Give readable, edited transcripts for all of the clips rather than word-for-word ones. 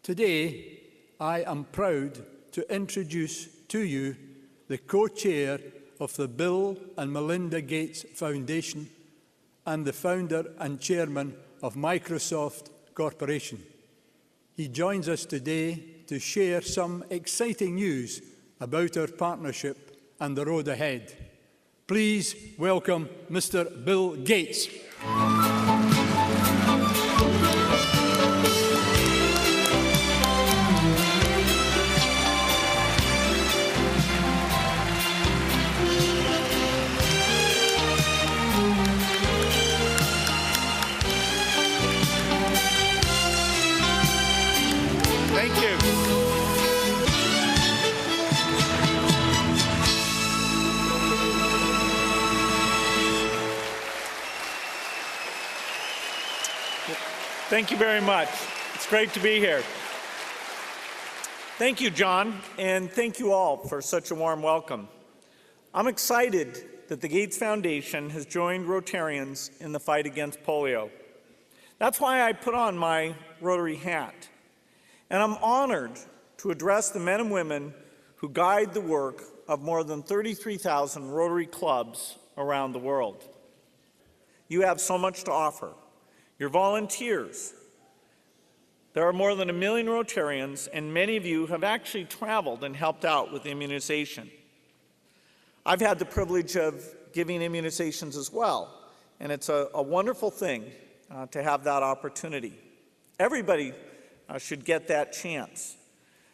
Today, I am proud to introduce to you the co-chair of the Bill and Melinda Gates Foundation and the founder and chairman of Microsoft Corporation. He joins us today to share some exciting news about our partnership and the road ahead. Please welcome Mr. Bill Gates. Thank you very much. It's great to be here. Thank you, John, and thank you all for such a warm welcome. I'm excited that the Gates Foundation has joined Rotarians in the fight against polio. That's why I put on my Rotary hat. And I'm honored to address the men and women who guide the work of more than 33,000 Rotary clubs around the world. You have so much to offer. Your volunteers. There are more than 1 million Rotarians, and many of you have actually traveled and helped out with immunization. I've had the privilege of giving immunizations as well, and it's a wonderful thing to have that opportunity. Everybody should get that chance.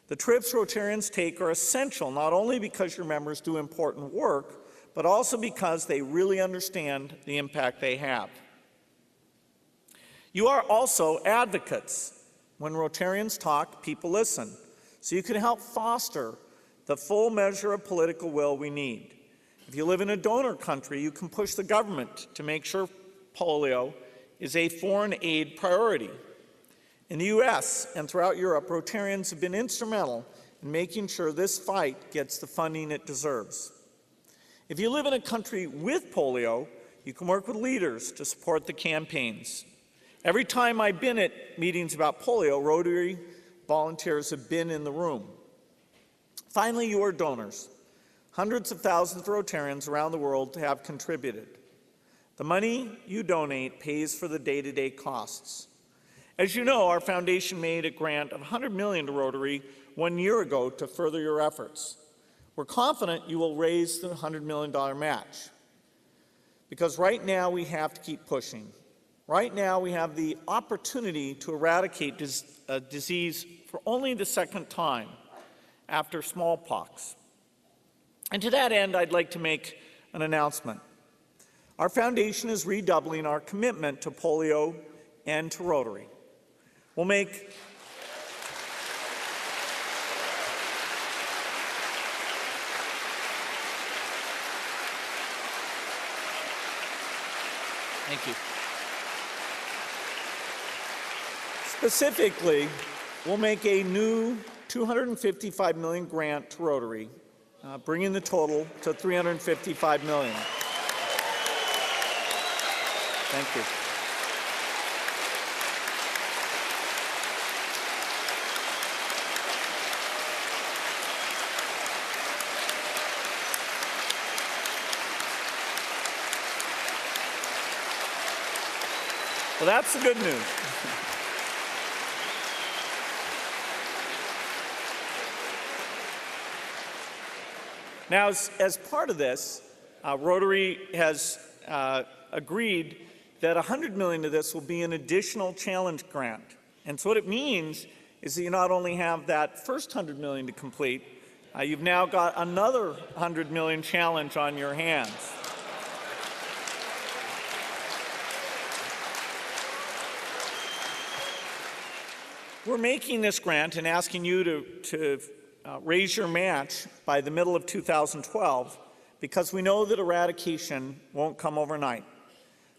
The trips Rotarians take are essential, not only because your members do important work, but also because they really understand the impact they have. You are also advocates. When Rotarians talk, people listen. So you can help foster the full measure of political will we need. If you live in a donor country, you can push the government to make sure polio is a foreign aid priority. In the US and throughout Europe, Rotarians have been instrumental in making sure this fight gets the funding it deserves. If you live in a country with polio, you can work with leaders to support the campaigns. Every time I've been at meetings about polio, Rotary volunteers have been in the room. Finally, you are donors. Hundreds of thousands of Rotarians around the world have contributed. The money you donate pays for the day-to-day costs. As you know, our foundation made a grant of $100 million to Rotary 1 year ago to further your efforts. We're confident you will raise the $100 million match, because right now we have to keep pushing. Right now, we have the opportunity to eradicate a disease for only the second time after smallpox. And to that end, I'd like to make an announcement. Our foundation is redoubling our commitment to polio and to Rotary. We'll make Thank you. Specifically, we'll make a new $255 million grant to Rotary, bringing the total to $355 million. Thank you. Well, that's the good news. Now, as part of this, Rotary has agreed that $100 million of this will be an additional challenge grant. And so what it means is that you not only have that first $100 million to complete, you've now got another $100 million challenge on your hands. We're making this grant and asking you to raise your match by the middle of 2012 because we know that eradication won't come overnight.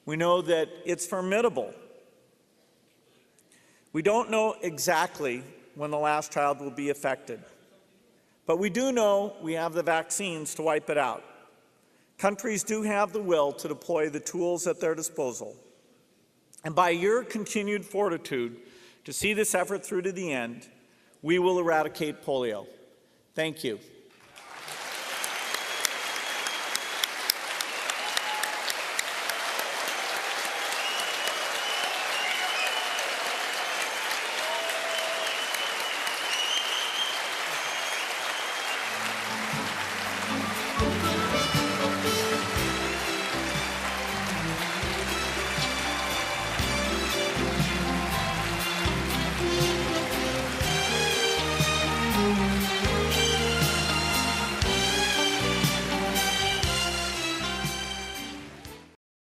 We know that it's formidable. We don't know exactly when the last child will be affected, but we do know we have the vaccines to wipe it out. Countries do have the will to deploy the tools at their disposal. And by your continued fortitude to see this effort through to the end, we will eradicate polio. Thank you.